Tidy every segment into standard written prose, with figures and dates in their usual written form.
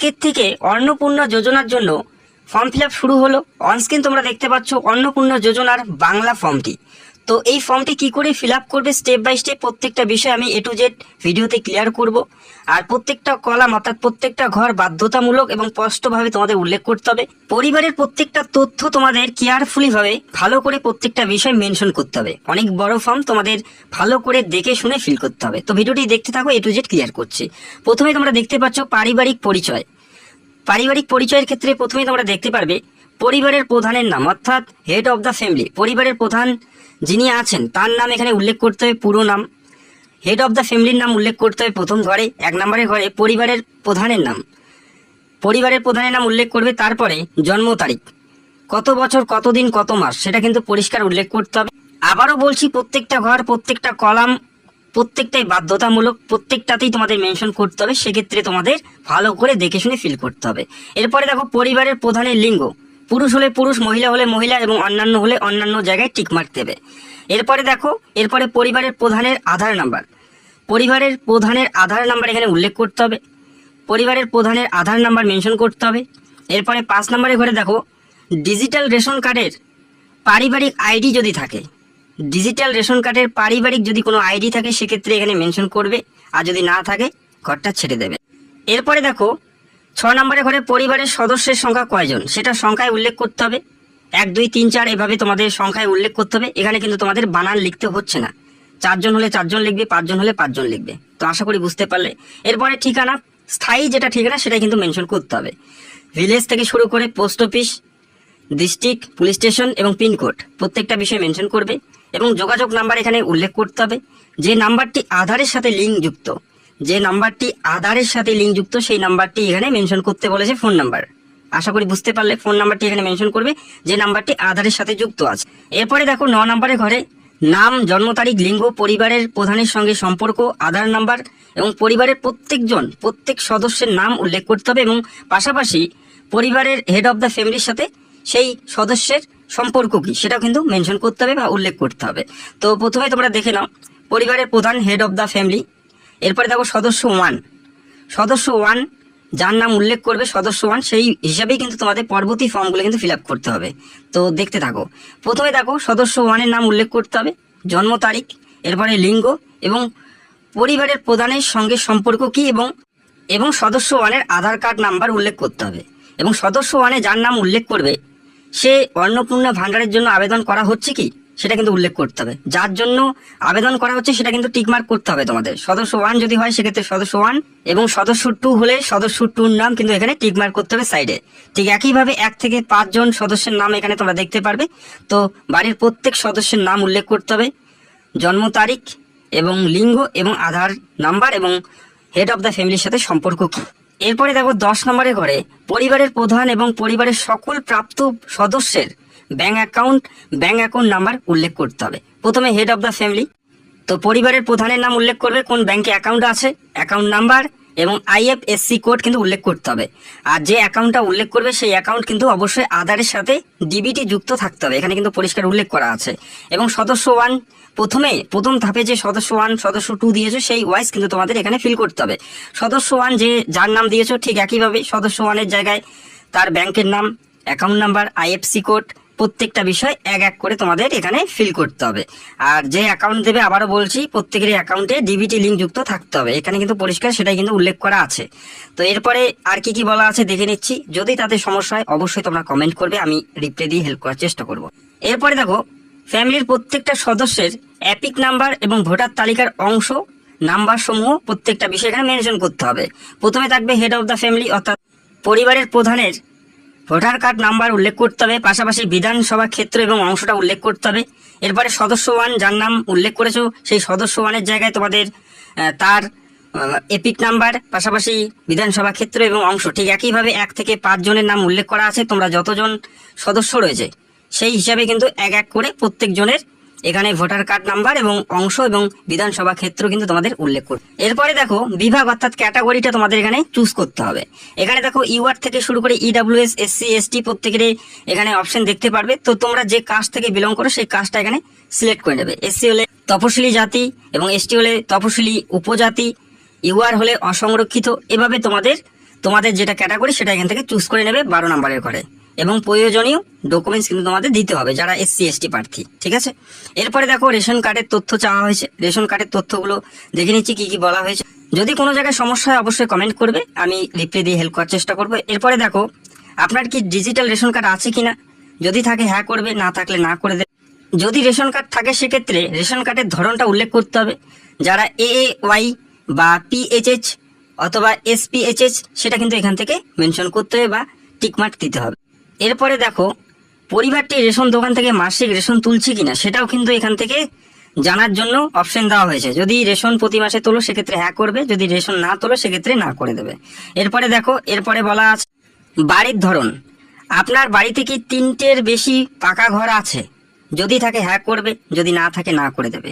আজকের থেকে অন্নপূর্ণা যোজনার জন্য ফর্ম ফিল আপ শুরু হলো। অনস্ক্রিন তোমরা দেখতে পাচ্ছ অন্নপূর্ণা যোজনার বাংলা ফর্মটি। তো এই ফর্মটি কি করে ফিল আপ করবে স্টেপ বাই স্টেপ প্রত্যেকটা বিষয় আমি A to Z ভিডিওতে ক্লিয়ার করব। আর প্রত্যেকটা কলাম অর্থাৎ প্রত্যেকটা ঘর বাধ্যতামূলক এবং স্পষ্টভাবে তোমাদের উল্লেখ করতে হবে। পরিবারের প্রত্যেকটা তথ্য তোমাদের কেয়ারফুলি ভাবে ভালো করে প্রত্যেকটা বিষয় মেনশন করতে হবে। অনেক বড় ফর্ম, তোমাদের ভালো করে দেখে শুনে ফিল করতে হবে। তো ভিডিওটি দেখতে থাকো, A to Z ক্লিয়ার করছি। প্রথমে তোমরা দেখতে পাচ্ছ পারিবারিক পরিচয়। পারিবারিক পরিচয়ের ক্ষেত্রে প্রথমেই তোমরা দেখতে পারবে পরিবারের প্রধানের নাম অর্থাৎ হেড অফ দ্য ফ্যামিলি। পরিবারের প্রধান যিনি আছেন তার নাম এখানে উল্লেখ করতে হবে, পুরো নাম। হেড অফ দ্য ফ্যামিলির নাম উল্লেখ করতে হবে প্রথম ঘরে। 1 নম্বরের ঘরে পরিবারের প্রধানের নাম, পরিবারের প্রধানের নাম উল্লেখ করবে। তারপরে জন্ম তারিখ, কত বছর, কত দিন, কত মাস, সেটা কিন্তু পরিষ্কার উল্লেখ করতে হবে। আবারও বলছি, প্রত্যেকটা ঘর প্রত্যেকটা কলাম প্রত্যেকটাই বাধ্যতামূলক, প্রত্যেকটাতেই তোমাদের মেনশন করতে হবে। সেক্ষেত্রে তোমাদের ভালো করে দেখে শুনে ফিল করতে হবে। এরপরে দেখো পরিবারের প্রধানের লিঙ্গ, পুরুষ হলে পুরুষ, মহিলা হলে মহিলা এবং অন্যান্য হলে অন্যান্য জায়গায় টিক মার্ক দেবে। এরপরে দেখো, এরপরে পরিবারের প্রধানের আধার নাম্বার, পরিবারের প্রধানের আধার নাম্বার এখানে উল্লেখ করতে হবে। পরিবারের প্রধানের আধার নাম্বার মেনশন করতে হবে। এরপরে 5 নম্বরের ঘরে দেখো ডিজিটাল রেশন কার্ডের পারিবারিক আইডি যদি থাকে, ডিজিটাল রেশন কার্ডের পারিবারিক যদি কোনো আইডি থাকে সেক্ষেত্রে এখানে মেনশন করবে, আর যদি না থাকে ঘরটা ছেড়ে দেবে। এরপরে দেখো 6 নম্বরের ঘরে পরিবারের সদস্যের সংখ্যা কয়জন সেটা সংখ্যায় উল্লেখ করতে হবে। 1 2 3 4 এভাবে তোমাদের সংখ্যায় উল্লেখ করতে হবে। এখানে কিন্তু তোমাদের বানান লিখতে হচ্ছে না, 4 জন হলে 4 জন লিখবে, 5 জন হলে 5 জন লিখবে। তো আশা করি বুঝতে পারলে। এরপরে ঠিকানা, স্থায়ী যেটা ঠিকানা সেটা কিন্তু মেনশন করতে হবে। ভিলেজ থেকে শুরু করে post office, district, police station এবং পিনকোড প্রত্যেকটা বিষয় মেনশন করবে। এবং যোগাযোগ নাম্বার এখানে উল্লেখ করতে হবে। যে নাম্বারটি আধারের সাথে লিঙ্ক যুক্ত, যে নাম্বারটি আধারের সাথে লিঙ্ক যুক্ত সেই নাম্বারটি এখানে মেনশন করতে বলেছে ফোন নাম্বার। আশা করি বুঝতে পারলে। ফোন নাম্বারটি এখানে মেনশন করবে যে নাম্বারটি আধারের সাথে যুক্ত আছে। এরপরে দেখো 9 নম্বরের ঘরে নাম, জন্ম তারিখ, লিঙ্গ, পরিবারের প্রধানের সঙ্গে সম্পর্ক, আধার নাম্বার এবং পরিবারের প্রত্যেক সদস্যের নাম উল্লেখ করতে হবে। এবং পাশাপাশি পরিবারের হেড অফ দ্য ফ্যামিলির সাথে সেই সদস্যের সম্পর্ক কি সেটাও কিন্তু মেনশন করতে হবে বা উল্লেখ করতে হবে। তো প্রথমে তোমরা দেখে নাও পরিবারের প্রধান, হেড অফ দ্য ফ্যামিলি। এরপরে দেখো সদস্য 1, সদস্য 1 যার নাম উল্লেখ করবে সদস্য 1, সেই হিসাবেই কিন্তু তোমাদের পরবর্তী ফর্মগুলো কিন্তু ফিল আপ করতে হবে। তো দেখতে থাকো। প্রথমে দেখো সদস্য 1 এর নাম উল্লেখ করতে হবে, জন্ম তারিখ, এরপরে লিঙ্গ এবং পরিবারের প্রধানের সঙ্গে সম্পর্ক কি এবং সদস্য 1 এর আধার কার্ড নাম্বার উল্লেখ করতে হবে। এবং সদস্য 1 এ যার নাম উল্লেখ করবে সে অন্নপূর্ণা ভান্ডারের জন্য আবেদন করা হচ্ছে কি সেটা কিন্তু উল্লেখ করতে হবে। যার জন্য আবেদন করা হচ্ছে সেটা কিন্তু টিকমার্ক করতে হবে তোমাদের। সদস্য 1 যদি হয় সেক্ষেত্রে সদস্য 1, এবং সদস্য 2 হলে সদস্য 2-র নাম কিন্তু এখানে টিকমার্ক করতে হবে সাইডে। ঠিক একইভাবে 1 থেকে 5 জন সদস্যের নাম এখানে তোমরা দেখতে পারবে। তো বাড়ির প্রত্যেক সদস্যের নাম উল্লেখ করতে হবে, জন্ম তারিখ এবং লিঙ্গ এবং আধার নাম্বার এবং হেড অফ দ্য ফ্যামিলির সাথে সম্পর্ক কি। এরপরে দেখো 10 নম্বরের ঘরে পরিবারের প্রধান এবং পরিবারের সকল প্রাপ্ত সদস্যের ব্যাংক অ্যাকাউন্ট নাম্বার উল্লেখ করতে হবে। প্রথমে হেড অফ দ্য ফ্যামিলি, তো পরিবারের প্রধানের নাম উল্লেখ করবে, কোন ব্যাংকে অ্যাকাউন্ট আছে, অ্যাকাউন্ট নাম্বার এবং IFSC কোড কিন্তু উল্লেখ করতে হবে। আর যে অ্যাকাউন্টটা উল্লেখ করবে সেই অ্যাকাউন্ট কিন্তু অবশ্যই আধারের সাথে ডিবিটি যুক্ত থাকতে হবে, এখানে কিন্তু পরিষ্কার উল্লেখ করা আছে। এবং সদস্য 1 প্রথম ধাপে যে সদস্য 1 সদস্য 2 দিয়েছো সেই ওয়াইজ কিন্তু তোমাদের এখানে ফিল করতে হবে। সদস্য 1 যার নাম দিয়েছো ঠিক একইভাবে সদস্য 1 এর জায়গায় তার ব্যাংকের নাম, অ্যাকাউন্ট নাম্বার, IFSC কোড প্রত্যেকটা বিষয় এক এক করে তোমাদের এখানে ফিল করতে হবে। আর যে অ্যাকাউন্ট দেবে আবারও বলছি প্রত্যেকের অ্যাকাউন্টে ডিবিটি লিঙ্ক যুক্ত থাকতে হবে, এখানে কিন্তু পরিষ্কার সেটাই কিন্তু উল্লেখ করা আছে। তো এরপরে আর কি বলা আছে দেখে নিচ্ছি। যদি তাতে সমস্যা হয় অবশ্যই তোমরা কমেন্ট করবে, আমি রিপ্লাই দিয়ে হেল্প করার চেষ্টা করব। এরপরে দেখো ফ্যামিলির প্রত্যেকটা সদস্যের অ্যাপিক নাম্বার এবং ভোটার তালিকার অংশ নাম্বার সমূহ প্রত্যেকটা বিষয় এখানে মেনশন করতে হবে। প্রথমে থাকবে হেড অফ দ্য ফ্যামিলি অর্থাৎ পরিবারের প্রধানের ভোটার কার্ড নাম্বার উল্লেখ করতে হবে, পাশাপাশি বিধানসভা ক্ষেত্র এবং অংশটা উল্লেখ করতে হবে। এরপরে সদস্য 1 যার নাম উল্লেখ করেছো সেই সদস্য 1 এর জায়গায় তোমাদের তার এপিক নাম্বার, পাশাপাশি বিধানসভা ক্ষেত্র এবং অংশ ঠিক একইভাবে 1 থেকে 5 জনের নাম উল্লেখ করা আছে। তোমরা যতজন সদস্য রয়েছে সেই হিসাবে কিন্তু এক এক করে প্রত্যেক জনের এখানে ভোটার কার্ড নাম্বার এবং অংশ এবং বিধানসভা ক্ষেত্র কিন্তু তোমাদের উল্লেখ করবে। এরপরে দেখো বিভাগ অর্থাৎ ক্যাটাগরিটা তোমাদের এখানে চুজ করতে হবে। এখানে দেখো ইউআর থেকে শুরু করে EWS, SC, ST প্রত্যেকের এখানে অপশন দেখতে পারবে। তো তোমরা যে কাস্ট থেকে বিলং করো সেই কাস্টটা এখানে সিলেক্ট করে নেবে। SC হলে তপশিলি জাতি এবং ST হলে তপশিলি উপজাতি, ইউআর হলে অসংরক্ষিত। এভাবে তোমাদের তোমাদের যেটা ক্যাটাগরি সেটা এখান থেকে চুজ করে নেবে 12 নম্বরের ঘরে। এবং প্রয়োজনীয় ডকুমেন্টস কিন্তু তোমাদের দিতে হবে যারা SC ST প্রার্থী, ঠিক আছে। এরপরে দেখো রেশন কার্ডের তথ্য চাওয়া হয়েছে। রেশন কার্ডের তথ্যগুলো দেখে নিচ্ছি কি কি বলা হয়েছে। যদি কোনো জায়গায় সমস্যা হয় অবশ্যই কমেন্ট করবে, আমি রিপ্লাই দিয়ে হেল্প করার চেষ্টা করবো। এরপরে দেখো আপনার কি ডিজিটাল রেশন কার্ড আছে কিনা, যদি থাকে হ্যাঁ করবে, না থাকলে না করে দেবে। যদি রেশন কার্ড থাকে সেক্ষেত্রে রেশন কার্ডের ধরনটা উল্লেখ করতে হবে। যারা AAY বা PHH অথবা SPHH সেটা কিন্তু এখান থেকে মেনশন করতে হবে বা টিকমার্ক দিতে হবে। এরপরে দেখো পরিবারটি রেশন দোকান থেকে মাসিক রেশন তুলছে কিনা সেটাও কিন্তু এখান থেকে জানার জন্য অপশন দেওয়া হয়েছে। যদি রেশন প্রতি মাসে তোলো সেক্ষেত্রে হ্যাঁ করবে, যদি রেশন না তোলো সেক্ষেত্রে না করে দেবে। এরপরে দেখো এরপরে বলা আছে বাড়ির ধরন। আপনার বাড়িতে কি 3টের বেশি পাকা ঘর আছে, যদি থাকে হ্যাঁ করবে, যদি না থাকে না করে দেবে।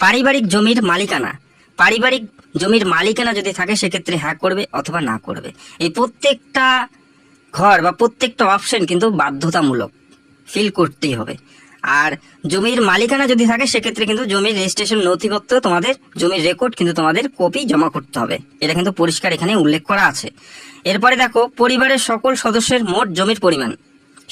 পারিবারিক জমির মালিকানা, পারিবারিক জমির মালিকানা যদি থাকে সেক্ষেত্রে হ্যাঁ করবে অথবা না করবে। এই প্রত্যেকটা ঘর বা প্রত্যেকটা অপশন কিন্তু বাধ্যতামূলক ফিল করতেই হবে। আর জমির মালিকানা যদি থাকে সেক্ষেত্রে কিন্তু জমির রেজিস্ট্রেশন নথিপত্র, তোমাদের জমির রেকর্ড কিন্তু তোমাদের কপি জমা করতে হবে। এটা কিন্তু পরিষ্কার এখানে উল্লেখ করা আছে। এরপরে দেখো পরিবারের সকল সদস্যের মোট জমির পরিমাণ,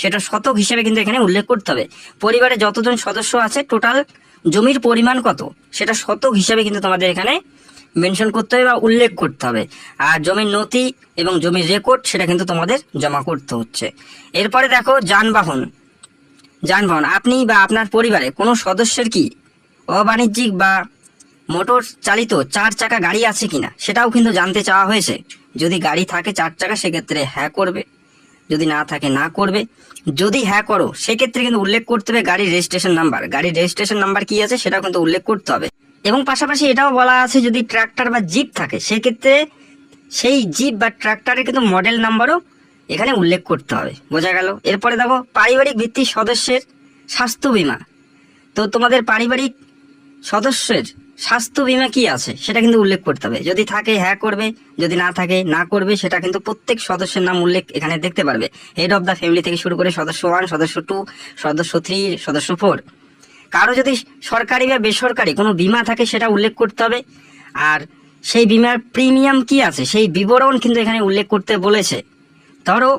সেটা শতক হিসেবে কিন্তু এখানে উল্লেখ করতে হবে। পরিবারে যতজন সদস্য আছে টোটাল জমির পরিমাণ কত সেটা শতক হিসেবে কিন্তু তোমাদের এখানে মেনশন করতে হবে বা উল্লেখ করতে হবে। আর জমির নথি এবং জমির রেকর্ড সেটা কিন্তু তোমাদের জমা করতে হচ্ছে। এরপরে দেখো যানবাহন, আপনি বা আপনার পরিবারে কোনো সদস্যের কি অবাণিজ্যিক বা মোটর চালিত 4 চাকা গাড়ি আছে কিনা সেটাও কিন্তু জানতে চাওয়া হয়েছে। যদি গাড়ি থাকে 4 চাকা সেক্ষেত্রে হ্যাঁ করবে, যদি না থাকে না করবে। যদি হ্যাঁ করো সেক্ষেত্রে কিন্তু উল্লেখ করতে হবে গাড়ির রেজিস্ট্রেশন নাম্বার, গাড়ির রেজিস্ট্রেশন নাম্বার কি আছে সেটাও কিন্তু উল্লেখ করতে হবে। এবং পাশাপাশি এটাও বলা আছে যদি ট্রাক্টর বা জিপ থাকে সেক্ষেত্রে সেই জিপ বা ট্রাক্টরের কিন্তু মডেল নাম্বারও এখানে উল্লেখ করতে হবে। বোঝা গেল। এরপরে দেখো পারিবারিক ভিত্তিক সদস্যের স্বাস্থ্য বীমা। তো তোমাদের পারিবারিক সদস্যের স্বাস্থ্য বীমা কি আছে সেটা কিন্তু উল্লেখ করতে হবে। যদি থাকে হ্যাঁ করবে, যদি না থাকে না করবে। সেটা কিন্তু প্রত্যেক সদস্যের নাম উল্লেখ এখানে দেখতে পারবে। হেড অফ দ্য ফ্যামিলি থেকে শুরু করে সদস্য 1, সদস্য 2, সদস্য 3, সদস্য 4। কারো যদি সরকারি বা বেসরকারি কোনো বীমা থাকে সেটা উল্লেখ করতে হবে। আর সেই বীমার প্রিমিয়াম কি আছে সেই বিবরণ কিন্তু এখানে উল্লেখ করতে বলেছে। ধরো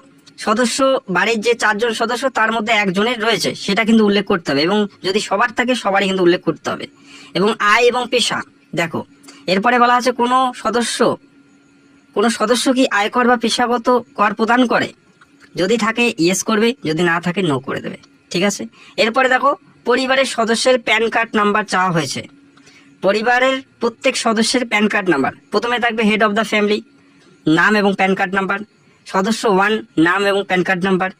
সদস্য বাড়ির যে 4 জন সদস্য তার মধ্যে একজনের রয়েছে সেটা কিন্তু উল্লেখ করতে হবে। এবং যদি সবার থাকে সবারই কিন্তু উল্লেখ করতে হবে। এবং আয় এবং পেশা দেখো এরপরে বলা আছে কোনো সদস্য কি আয়কর বা পেশাগত কর প্রদান করে, যদি থাকে ইয়েস করবে, যদি না থাকে নো করে দেবে, ঠিক আছে। এরপরে দেখো পরিবারের সদস্যের প্যান কার্ড নাম্বার চাওয়া হয়েছে। পরিবারের প্রত্যেক সদস্যের প্যান কার্ড নাম্বার প্রথমে থাকবে হেড অফ দ্য ফ্যামিলি নাম এবং প্যান কার্ড নাম্বার, সদস্য 1 নাম এবং প্যান কার্ড নাম্বার,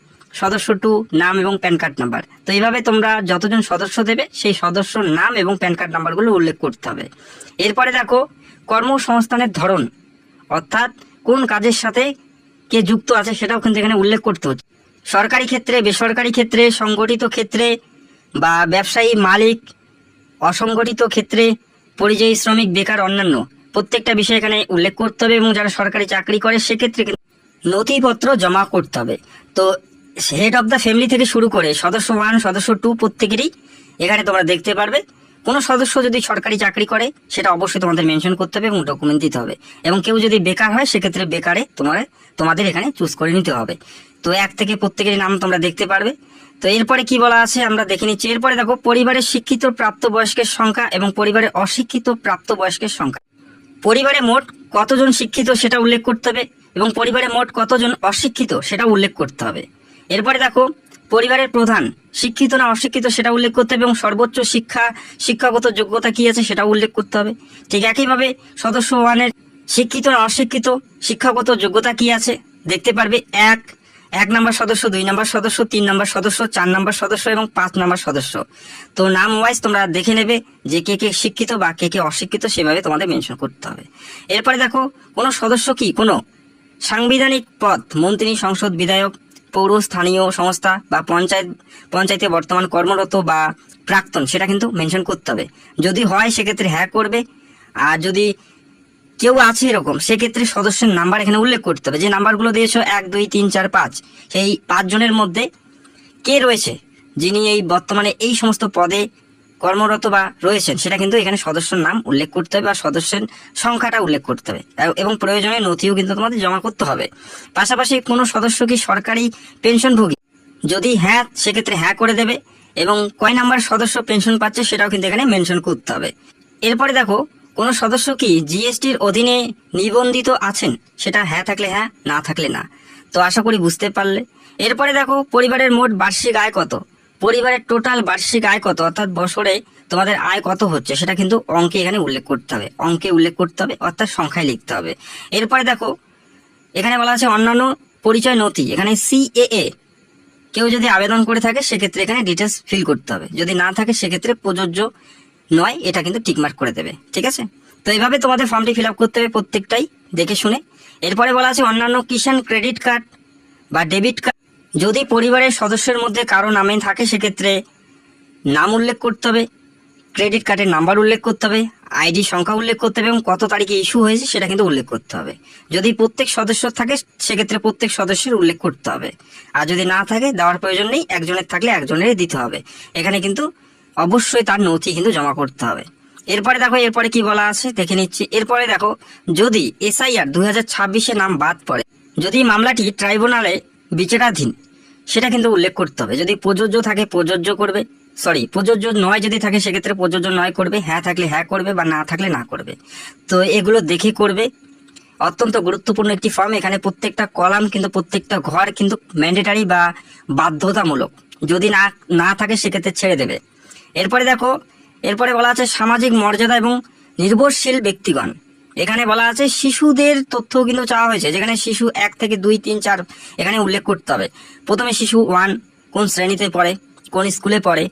সদস্য 2 নাম এবং প্যান কার্ড নাম্বার। তো এইভাবে তোমরা যতজন সদস্য দেবে সেই সদস্যর নাম এবং প্যান কার্ড নাম্বারগুলো উল্লেখ করতে হবে। এরপরে দেখো কর্মসংস্থানের ধরন, অর্থাৎ কোন কাজের সাথে কে যুক্ত আছে সেটাও কিন্তু এখানে উল্লেখ করতে হচ্ছে। সরকারি ক্ষেত্রে, বেসরকারি ক্ষেত্রে, সংগঠিত ক্ষেত্রে বা ব্যবসায়ী মালিক, অসংগঠিত ক্ষেত্রে, পরিযায়ী শ্রমিক, বেকার, অন্যান্য প্রত্যেকটা বিষয় এখানে উল্লেখ করতে হবে। এবং যারা সরকারি চাকরি করে সেক্ষেত্রে নথিপত্র জমা করতে হবে। তো হেড অফ দ্য ফ্যামিলি থেকে শুরু করে সদস্য 1, সদস্য 2 প্রত্যেকেরই এখানে তোমরা দেখতে পারবে। কোনো সদস্য যদি সরকারি চাকরি করে সেটা অবশ্যই তোমাদের মেনশন করতে হবে এবং ডকুমেন্ট দিতে হবে। এবং কেউ যদি বেকার হয় সেক্ষেত্রে বেকারে তোমাদের এখানে চুজ করে নিতে হবে। তো 1 থেকে প্রত্যেকেরই নাম তোমরা দেখতে পারবে। তো এরপরে কি বলা আছে আমরা দেখে নিচ্ছি। এরপরে দেখো পরিবারের শিক্ষিত প্রাপ্তবয়স্কের সংখ্যা এবং পরিবারের অশিক্ষিত প্রাপ্তবয়স্কের সংখ্যা। পরিবারে মোট কতজন শিক্ষিত সেটা উল্লেখ করতে হবে এবং পরিবারে মোট কতজন অশিক্ষিত সেটা উল্লেখ করতে হবে। এরপরে দেখো পরিবারের প্রধান শিক্ষিত না অশিক্ষিত সেটা উল্লেখ করতে হবে এবং সর্বোচ্চ শিক্ষাগত যোগ্যতা কি আছে সেটা উল্লেখ করতে হবে। ঠিক একইভাবে সদস্য 1 এর শিক্ষিত না অশিক্ষিত শিক্ষাগত যোগ্যতা কি আছে দেখতে পারবে। 1 নম্বর সদস্য, 2 নম্বর সদস্য, 3 নম্বর সদস্য, 4 নম্বর সদস্য এবং 5 নম্বর সদস্য। তো নাম ওয়াইজ তোমরা দেখে নেবে যে কে কে শিক্ষিত বা কে কে অশিক্ষিত, সেভাবে তোমাদের মেনশন করতে হবে। এরপরে দেখো কোনো সদস্য কি কোনো সাংবিধানিক পদ, মন্ত্রী, সংসদ, বিধায়ক, পৌর স্থানীয় সংস্থা বা পঞ্চায়েতে বর্তমান কর্মরত বা প্রাক্তন সেটা কিন্তু মেনশন করতে হবে। যদি হয় সেক্ষেত্রে হ্যাঁ করবে। আর যদি কেউ আছে এরকম সেক্ষেত্রে সদস্যের নাম্বার এখানে উল্লেখ করতে হবে। যে নাম্বারগুলো দিয়েছো 1, 2, 3, 4, 5 সেই 5 জনের মধ্যে কে রয়েছে যিনি এই বর্তমানে এই সমস্ত পদে কর্মরত বা রয়েছেন সেটা কিন্তু এখানে সদস্যের নাম উল্লেখ করতে হবে বা সদস্যের সংখ্যাটা উল্লেখ করতে হবে এবং প্রয়োজনীয় নথিও কিন্তু তোমাদের জমা করতে হবে। পাশাপাশি কোনো সদস্য কি সরকারি পেনশনভোগী, যদি হ্যাঁ সেক্ষেত্রে হ্যাঁ করে দেবে এবং কয় নাম্বার সদস্য পেনশন পাচ্ছে সেটাও কিন্তু এখানে মেনশন করতে হবে। এরপরে দেখো কোনো সদস্য কি জিএসটির অধীনে নিবন্ধিত আছেন, সেটা হ্যাঁ থাকলে হ্যাঁ, না থাকলে না। তো আশা করি বুঝতে পারলে। এরপরে দেখো পরিবারের মোট বার্ষিক আয় কত, পরিবারের টোটাল বার্ষিক আয় কত, অর্থাৎ বছরে তোমাদের আয় কত হচ্ছে সেটা কিন্তু অঙ্কে এখানে উল্লেখ করতে হবে, অঙ্কে উল্লেখ করতে হবে অর্থাৎ সংখ্যায় লিখতে হবে। এরপরে দেখো এখানে বলা আছে অন্যান্য পরিচয় নথি, এখানে সিএএ কেউ যদি আবেদন করে থাকে সেক্ষেত্রে এখানে ডিটেলস ফিল করতে হবে, যদি না থাকে সেক্ষেত্রে প্রযোজ্য নয়, এটা কিন্তু টিকমার্ক করে দেবে। ঠিক আছে, তো এইভাবে তোমাদের ফর্মটি ফিল আপ করতে হবে প্রত্যেকটাই দেখে শুনে। এরপরে বলা আছে অন্যান্য কিষাণ ক্রেডিট কার্ড বা ডেবিট কার্ড, যদি পরিবারের সদস্যের মধ্যে কারো নামে থাকে সেক্ষেত্রে নাম উল্লেখ করতে হবে, ক্রেডিট কার্ডের নাম্বার উল্লেখ করতে হবে, আইডি সংখ্যা উল্লেখ করতে হবে এবং কত তারিখে ইস্যু হয়েছে সেটা কিন্তু উল্লেখ করতে হবে। যদি প্রত্যেক সদস্য থাকে সেক্ষেত্রে প্রত্যেক সদস্যের উল্লেখ করতে হবে, আর যদি না থাকে দেওয়ার প্রয়োজন নেই, একজনের থাকলে একজনেরই দিতে হবে। এখানে কিন্তু অবশ্যই তার নথি কিন্তু জমা করতে হবে। এরপরে দেখো এরপরে কি বলা আছে দেখে নিচ্ছি। এরপরে দেখো যদি এসআইআর 2026-এ নাম বাদ পড়ে, যদি মামলাটি ট্রাইব্যুনালে বিচারাধীন সেটা কিন্তু উল্লেখ করতে হবে। যদি প্রযোজ্য থাকে প্রযোজ্য করবে, প্রযোজ্য নয় যদি থাকে সেক্ষেত্রে প্রযোজ্য নয় করবে, হ্যাঁ থাকলে হ্যাঁ করবে বা না থাকলে না করবে। তো এগুলো দেখে করবে। অত্যন্ত গুরুত্বপূর্ণ একটি ফর্ম, এখানে প্রত্যেকটা কলাম কিন্তু প্রত্যেকটা ঘর কিন্তু ম্যান্ডেটারি বা বাধ্যতামূলক, যদি না থাকে সেক্ষেত্রে ছেড়ে দেবে। এরপরে দেখো এরপরে বলা আছে সামাজিক মর্যাদা এবং নির্ভরশীল ব্যক্তিগণ, এখানে বলা আছে শিশুদের তথ্য কিন্তু চাওয়া হয়েছে, যেখানে শিশু 1 থেকে 2, 3, 4 এখানে উল্লেখ করতে হবে। প্রথমে শিশু 1 কোন শ্রেণীতে পড়ে, কোন স্কুলে পড়ে,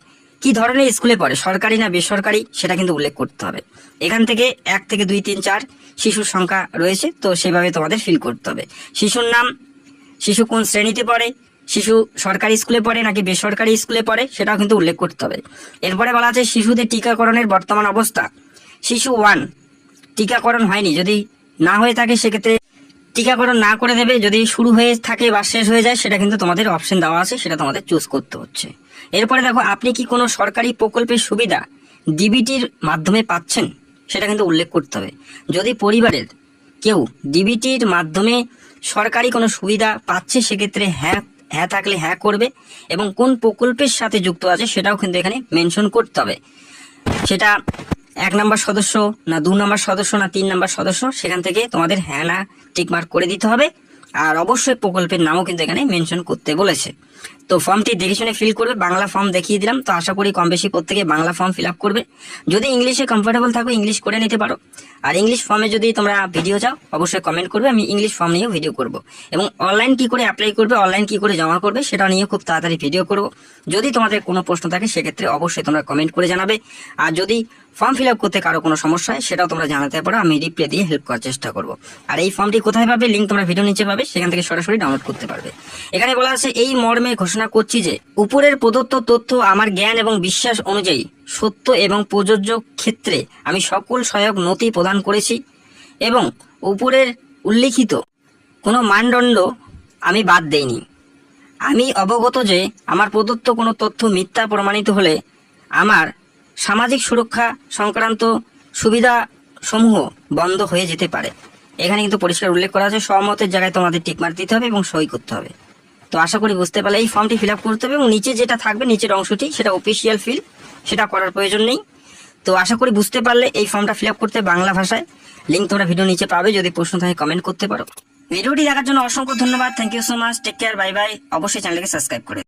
কি ধরনের স্কুলে পড়ে, সরকারি না বেসরকারি সেটা কিন্তু উল্লেখ করতে হবে। এখান থেকে 1 থেকে 2, 3, 4 শিশুর সংখ্যা রয়েছে, তো সেভাবে তোমাদের ফিল করতে হবে। শিশুর নাম, শিশু কোন শ্রেণীতে পড়ে, শিশু সরকারি স্কুলে পড়ে নাকি বেসরকারি স্কুলে পড়ে সেটাও কিন্তু উল্লেখ করতে হবে। এরপরে বলা আছে শিশুদের টিকাকরণের বর্তমান অবস্থা, শিশু 1 টিকাকরণ হয়নি, যদি না হয়ে থাকে সেক্ষেত্রে টিকাকরণ না করে দেবে, যদি শুরু হয়ে থাকে বা শেষ হয়ে যায় সেটা কিন্তু তোমাদের অপশন দেওয়া আছে, সেটা তোমাদের চুজ করতে হচ্ছে। এরপরে দেখো আপনি কি কোনো সরকারি প্রকল্পের সুবিধা ডিবিটির মাধ্যমে পাচ্ছেন সেটা কিন্তু উল্লেখ করতে হবে। যদি পরিবারের কেউ ডিবিটির মাধ্যমে সরকারি কোনো সুবিধা পাচ্ছে সেক্ষেত্রে হ্যাঁ থাকলে হ্যাঁ করবে এবং কোন প্রকল্পের সাথে যুক্ত আছে সেটাও কিন্তু এখানে মেনশন করতে হবে। সেটা 1 নম্বর সদস্য না 2 নম্বর সদস্য না 3 নম্বর সদস্য, সেখান থেকে তোমাদের হ্যাঁ না টিকমার্ক করে দিতে হবে। আর অবশ্যই প্রকল্পের নামও কিন্তু এখানে মেনশন করতে বলেছে। তো ফর্মটি দেখে শুনে ফিল করবে, বাংলা ফর্ম দেখিয়ে দিলাম, তো আশা করি কম বেশি প্রত্যেকে বাংলা ফর্ম ফিল আপ করবে। যদি ইংলিশে কমফোর্টেবল থাকো ইংলিশ করে নিতে পারো, আর ইংলিশ ফর্মে যদি তোমরা ভিডিও চাও অবশ্যই কমেন্ট করবে, আমি ইংলিশ ফর্ম নিয়েও ভিডিও করব এবং অনলাইন কি করে অ্যাপ্লাই করবে, অনলাইন কি করে জমা করবে সেটা নিয়ে খুব তাড়াতাড়ি ভিডিও করব। যদি তোমাদের কোনো প্রশ্ন থাকে সেক্ষেত্রে অবশ্যই তোমরা কমেন্ট করে জানাবে, আর যদি ফর্ম ফিল আপ করতে কারো কোনো সমস্যা হয় সেটাও তোমরা জানাতে পারো, আমি রিপ্লাই দিয়ে হেল্প করার চেষ্টা করব। আর এই ফর্মটি কোথায় পাবে, লিঙ্ক তোমরা ভিডিও নিচে পাবে, সেখান থেকে সরাসরি ডাউনলোড করতে পারবে। এখানে বলা আছে এই মর্মে ঘোষণা করছি যে উপরের প্রদত্ত তথ্য আমার জ্ঞান এবং বিশ্বাস অনুযায়ী সত্য এবং প্রযোজ্য ক্ষেত্রে আমি সকল সহায়ক নথি প্রদান করেছি এবং উপরের উল্লিখিত কোনো মানদণ্ড আমি বাদ দেইনি। আমি অবগত যে আমার প্রদত্ত কোনো তথ্য মিথ্যা প্রমাণিত হলে আমার সামাজিক সুরক্ষা সংক্রান্ত সুবিধা সমূহ বন্ধ হয়ে যেতে পারে। এখানে কিন্তু পরিষ্কার উল্লেখ করা আছে, সহমতের জায়গায় তোমাদের টিকমার্ক দিতে হবে এবং সই করতে হবে। তো আশা করি বুঝতে পারলে। এই ফর্মটি ফিল আপ করতে হবে এবং নিচে যেটা থাকবে নিচের অংশটি সেটা অফিসিয়াল ফিল, সেটা করার প্রয়োজন নেই। তো আশা করি বুঝতে পারলে এই ফর্মটা ফিল আপ করতে বাংলা ভাষায়, লিঙ্ক তোমরা ভিডিও নিচে পাবে, যদি প্রশ্ন থাকে কমেন্ট করতে পারো। ভিডিওটি দেখার জন্য অসংখ্য ধন্যবাদ, thank you so much, take care, bye bye. অবশ্যই চ্যানেলকে সাবস্ক্রাইব করে